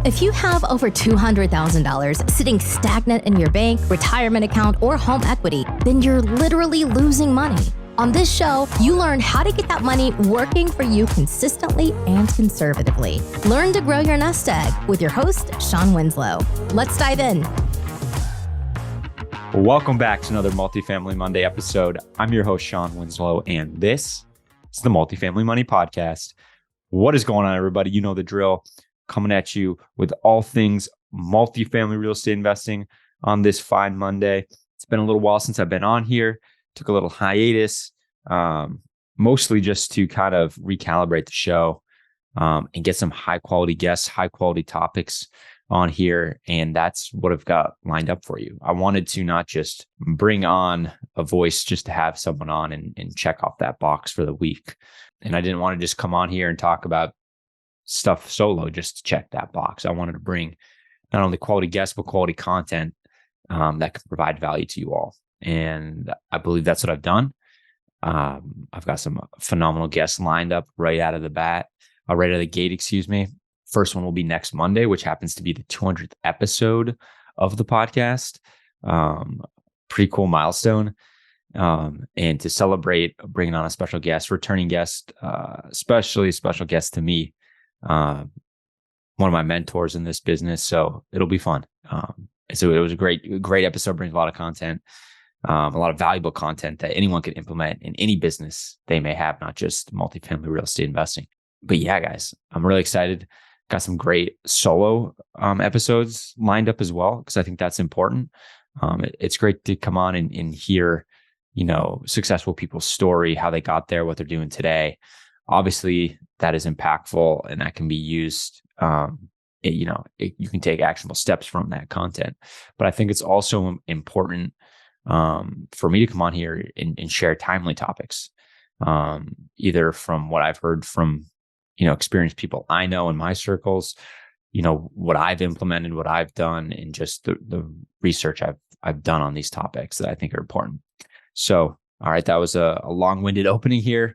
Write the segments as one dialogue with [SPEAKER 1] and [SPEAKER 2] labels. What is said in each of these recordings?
[SPEAKER 1] If you have over $200,000 sitting stagnant in your bank, retirement account, or home equity, then you're literally losing money. On this show, you learn how to get that money working for you consistently and conservatively. Learn to grow your nest egg with your host, Shawn Winslow. Let's dive in.
[SPEAKER 2] Welcome back to another Multifamily Monday episode. I'm your host, Shawn Winslow, and this is the Multifamily Money Podcast. What is going on, everybody? You know the drill. Coming at you with all things multifamily real estate investing on this fine Monday. It's been a little while since I've been on here. Took a little hiatus, mostly just to kind of recalibrate the show and get some high quality guests, high quality topics on here. And that's what I've got lined up for you. I wanted to not just bring on a voice just to have someone on and check off that box for the week. And I didn't want to just come on here and talk about stuff solo just to check that box. I wanted to bring not only quality guests, but quality content that can provide value to you all. And I believe that's what I've done. I've got some phenomenal guests lined up right out of the gate, excuse me. First one will be next Monday, which happens to be the 200th episode of the podcast. Pretty cool milestone. And to celebrate bringing on a special guest, returning guest, especially a special guest to me, one of my mentors in this business. So it'll be fun. So it was a great episode, brings a lot of content. A lot of valuable content that anyone can implement in any business they may have, not just multifamily real estate investing. But yeah, guys, I'm really excited. Got some great solo episodes lined up as well, because I think that's important. It's great to come on and hear, successful people's story, how they got there, what they're doing today. Obviously, that is impactful and that can be used. You can take actionable steps from that content. But I think it's also important for me to come on here and share timely topics, either from what I've heard from, experienced people I know in my circles, what I've implemented, what I've done, and just the research I've done on these topics that I think are important. So, all right, that was a long-winded opening here.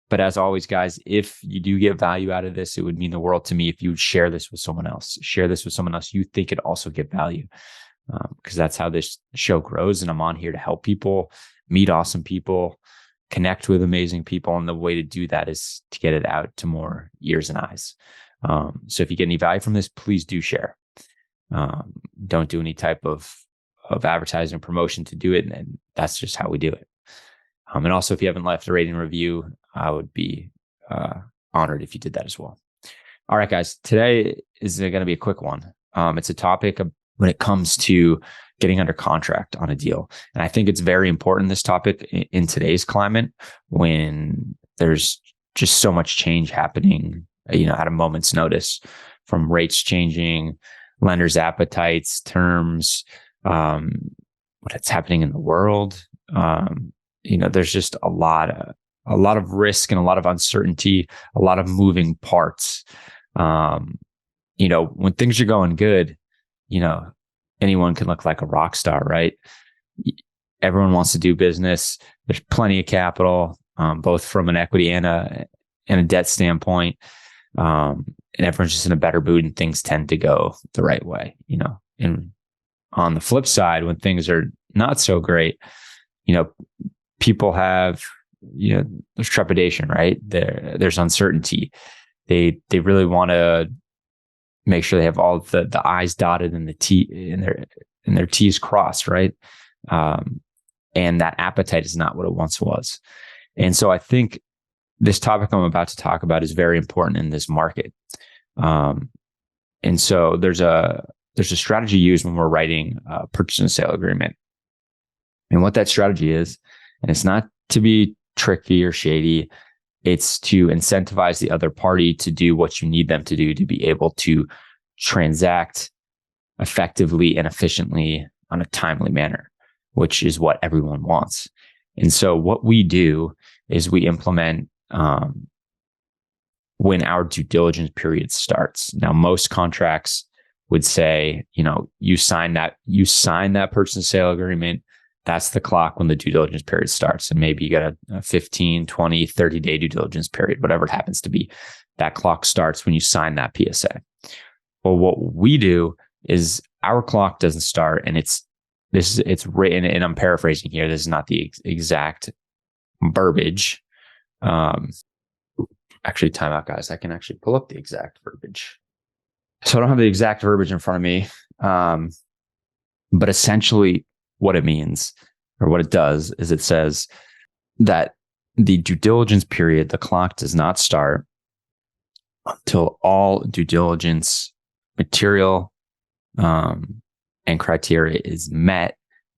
[SPEAKER 2] But as always, guys, if you do get value out of this, it would mean the world to me if you would share this with someone else. Share this with someone else you think could also get value. Because that's how this show grows. And I'm on here to help people meet awesome people, connect with amazing people. And the way to do that is to get it out to more ears and eyes. So if you get any value from this, please do share. Don't do any type of advertising or promotion to do it. And that's just how we do it. And also, if you haven't left a rating and review, I would be honored if you did that as well. All right, guys, today is going to be a quick one. It's a topic when it comes to getting under contract on a deal. And I think it's very important, this topic, in today's climate, when there's just so much change happening, at a moment's notice, from rates changing, lenders' appetites, terms, what's happening in the world. There's just a lot of risk and a lot of uncertainty, a lot of moving parts. When things are going good, anyone can look like a rock star, right? Everyone wants to do business. There's plenty of capital, both from an equity and a debt standpoint. And everyone's just in a better mood and things tend to go the right way, And on the flip side, when things are not so great, people have, there's trepidation, right? There's uncertainty. They really want to make sure they have all the I's dotted and the T and their T's crossed, right? And that appetite is not what it once was. And so I think this topic I'm about to talk about is very important in this market. And so there's a strategy used when we're writing a purchase and sale agreement. And what that strategy is, and it's not to be tricky or shady, it's to incentivize the other party to do what you need them to do to be able to transact effectively and efficiently on a timely manner, which is what everyone wants. And so what we do is we implement when our due diligence period starts. Now, most contracts would say, you sign that purchase and sale agreement. That's the clock when the due diligence period starts. And maybe you got a 15, 20, 30 day due diligence period, whatever it happens to be. That clock starts when you sign that PSA. Well, what we do is our clock doesn't start, and it's written, and I'm paraphrasing here. This is not the exact verbiage. Actually, time out, guys. I can actually pull up the exact verbiage. So I don't have the exact verbiage in front of me. But essentially what it means, or what it does, is it says that the due diligence period, the clock does not start until all due diligence material and criteria is met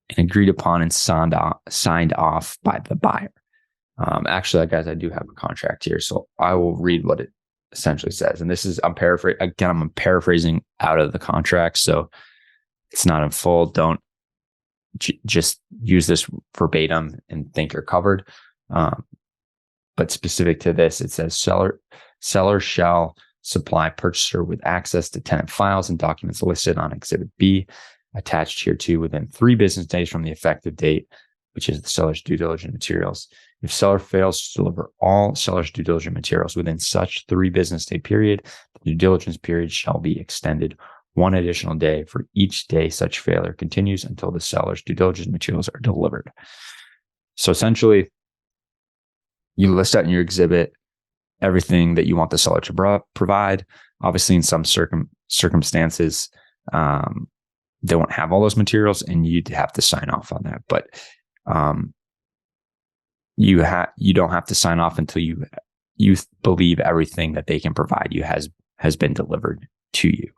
[SPEAKER 2] and agreed upon and signed off by the buyer. Actually, guys, I do have a contract here, so I will read what it essentially says. And this is, I'm paraphrasing out of the contract, so it's not in full. Don't just use this verbatim and think you're covered. But specific to this, it says seller shall supply purchaser with access to tenant files and documents listed on Exhibit B, attached hereto within 3 business days from the effective date, which is the seller's due diligence materials. If seller fails to deliver all seller's due diligence materials within such 3 business day period, the due diligence period shall be extended 1 additional day for each day such failure continues until the seller's due diligence materials are delivered. So essentially, you list out in your exhibit everything that you want the seller to provide. Obviously, in some circumstances, they won't have all those materials, and you'd have to sign off on that. But you don't have to sign off until you believe everything that they can provide you has been delivered to you.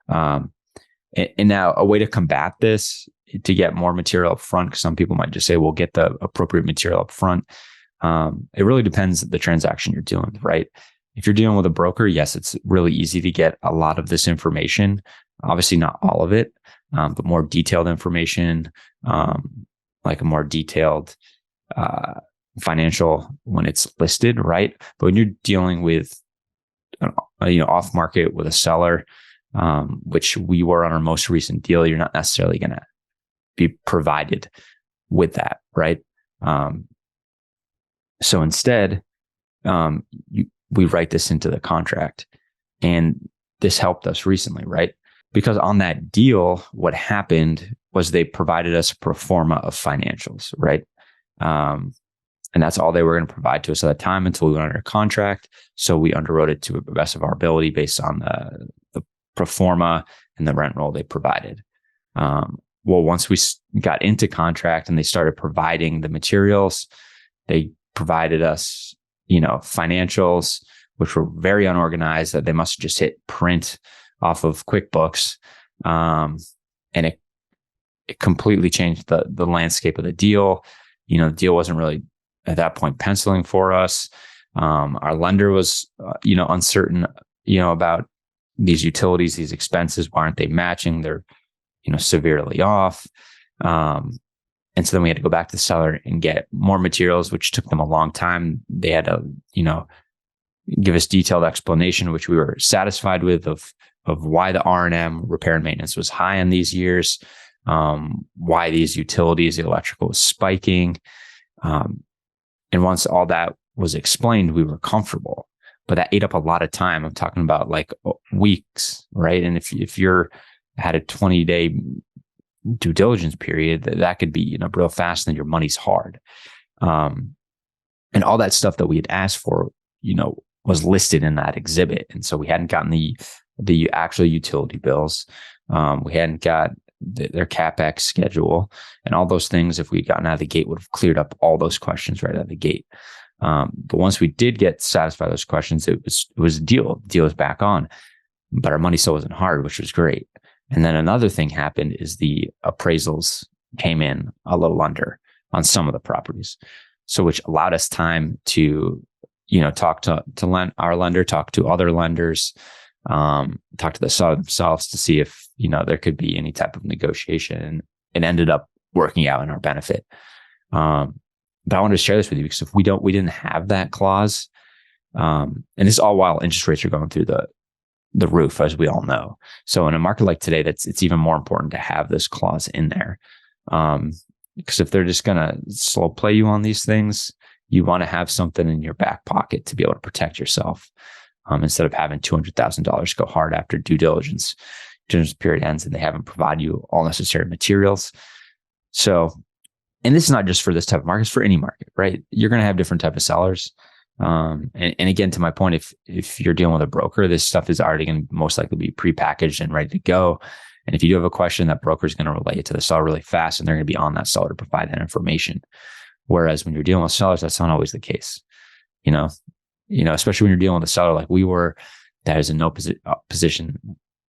[SPEAKER 2] And now a way to combat this, to get more material up front, because some people might just say, well, get the appropriate material up front. It really depends the transaction you're dealing with, right? If you're dealing with a broker, yes, it's really easy to get a lot of this information. Obviously not all of it, but more detailed information, like a more detailed financial when it's listed, right? But when you're dealing with off market with a seller, which we were on our most recent deal, you're not necessarily going to be provided with that, right? So instead, we write this into the contract, and this helped us recently, right? Because on that deal, what happened was they provided us a pro forma of financials, right? And that's all they were going to provide to us at that time until we went under contract. So we underwrote it to the best of our ability based on the pro forma and the rent roll they provided. Well, once we got into contract and they started providing the materials, they provided us, financials, which were very unorganized, that they must have just hit print off of QuickBooks. And it completely changed the landscape of the deal. The deal wasn't really at that point penciling for us. Our lender was, uncertain, about these utilities, these expenses. Why aren't they matching? They're, severely off. And so then we had to go back to the seller and get more materials, which took them a long time. They had to, give us detailed explanation, which we were satisfied with, of why the R&M, repair and maintenance, was high in these years, why these utilities, the electrical, was spiking. And once all that was explained, we were comfortable. But that ate up a lot of time. I'm talking about like weeks, right? And if you're had a 20-day due diligence period, that could be, real fast, and your money's hard. And all that stuff that we had asked for, was listed in that exhibit. And so we hadn't gotten the actual utility bills. We hadn't got their CapEx schedule, and all those things. If we'd gotten out of the gate, would have cleared up all those questions right out of the gate. But once we did get satisfied those questions, it was a deal. The deal was back on, but our money still wasn't hard, which was great. And then another thing happened is the appraisals came in a little under on some of the properties. So which allowed us time to, talk to our lender, talk to other lenders, talk to the seller themselves to see if, there could be any type of negotiation. And it ended up working out in our benefit. But I wanted to share this with you because if we didn't have that clause, and this is all while interest rates are going through the roof, as we all know. So in a market like today, it's even more important to have this clause in there. Because if they're just going to slow play you on these things, you want to have something in your back pocket to be able to protect yourself. instead of having $200,000 go hard after due diligence period ends and they haven't provided you all necessary materials. So, and this is not just for this type of market, it's for any market, right? You're going to have different type of sellers. And again, to my point, if you're dealing with a broker, this stuff is already going to most likely be prepackaged and ready to go. And if you do have a question, that broker is going to relay it to the seller really fast, and they're going to be on that seller to provide that information. Whereas when you're dealing with sellers, that's not always the case. Especially when you're dealing with a seller like we were, that is in no position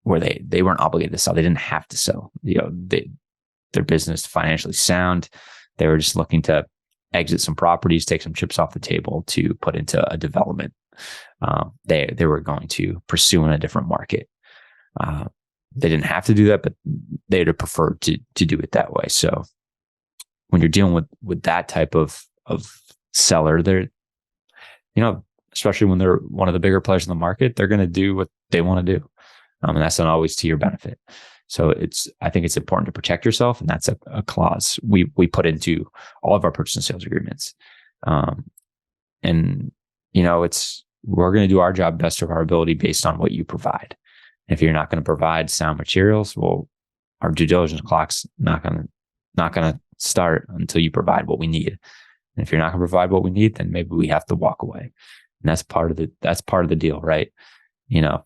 [SPEAKER 2] where they weren't obligated to sell. They didn't have to sell. Their business financially sound. They were just looking to exit some properties, take some chips off the table to put into a development they were going to pursue in a different market. They didn't have to do that, but they'd have preferred to do it that way. So when you're dealing with that type of seller, they're, especially when they're one of the bigger players in the market, they're going to do what they want to do. And that's not always to your benefit. So I think it's important to protect yourself. And that's a clause we put into all of our purchase and sales agreements. We're going to do our job best of our ability based on what you provide. If you're not going to provide sound materials, well, our due diligence clock's not going to start until you provide what we need. And if you're not going to provide what we need, then maybe we have to walk away. And that's part of the deal, right?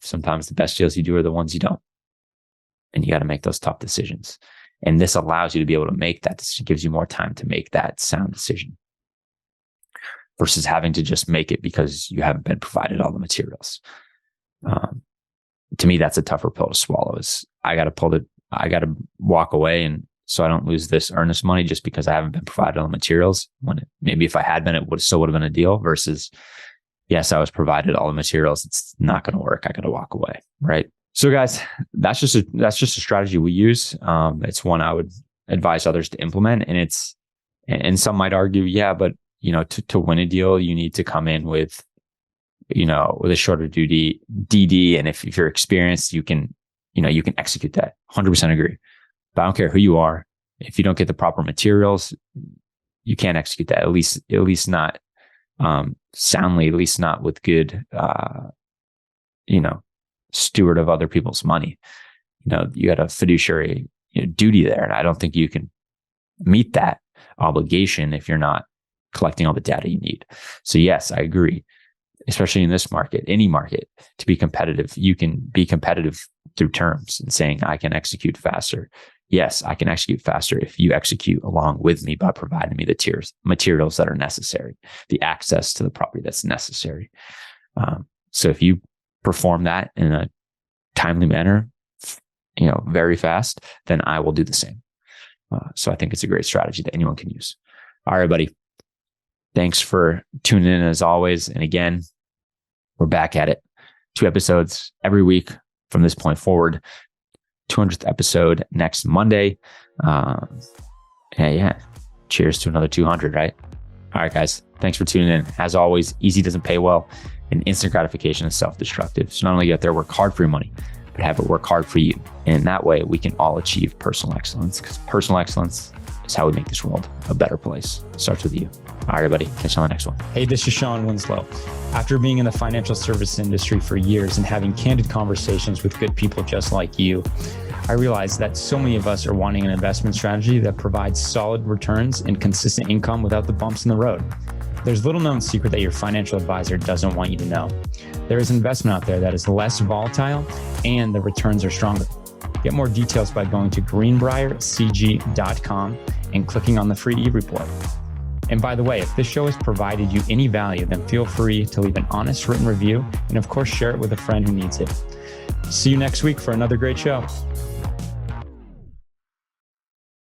[SPEAKER 2] Sometimes the best deals you do are the ones you don't. And you got to make those tough decisions. And this allows you to be able to make that decision, gives you more time to make that sound decision versus having to just make it because you haven't been provided all the materials. To me, that's a tougher pill to swallow. Is I got to walk away, and so I don't lose this earnest money just because I haven't been provided all the materials. Maybe if I had been, it would have been a deal versus, yes, I was provided all the materials. It's not going to work. I got to walk away. Right. So guys, that's just a strategy we use. It's one I would advise others to implement. And some might argue, yeah, but to win a deal, you need to come in with a shorter duty DD. And if you're experienced, you can execute that. 100% agree. But I don't care who you are. If you don't get the proper materials, you can't execute that. At least not soundly, at least not with good, steward of other people's money. You got a fiduciary duty there. And I don't think you can meet that obligation if you're not collecting all the data you need. So yes, I agree. Especially in this market, any market, to be competitive, you can be competitive through terms and saying, I can execute faster. Yes, I can execute faster if you execute along with me by providing me the materials that are necessary, the access to the property that's necessary. So if you perform that in a timely manner, very fast, then I will do the same. So I think it's a great strategy that anyone can use. All right, buddy. Thanks for tuning in as always. And again, we're back at it. 2 episodes every week from this point forward. 200th episode next Monday. Yeah. Cheers to another 200, right? All right, guys. Thanks for tuning in. As always, easy doesn't pay well, and instant gratification is self-destructive. So not only get there, work hard for your money, but have it work hard for you. And that way we can all achieve personal excellence, because personal excellence is how we make this world a better place. It starts with you. All right, everybody. Catch you on the next one.
[SPEAKER 3] Hey, this is Shawn Winslow. After being in the financial service industry for years and having candid conversations with good people just like you, I realized that so many of us are wanting an investment strategy that provides solid returns and consistent income without the bumps in the road. There's little known secret that your financial advisor doesn't want you to know. There is investment out there that is less volatile and the returns are stronger. Get more details by going to greenbriercg.com and clicking on the free e-report. And by the way, if this show has provided you any value, then feel free to leave an honest written review and of course, share it with a friend who needs it. See you next week for another great show.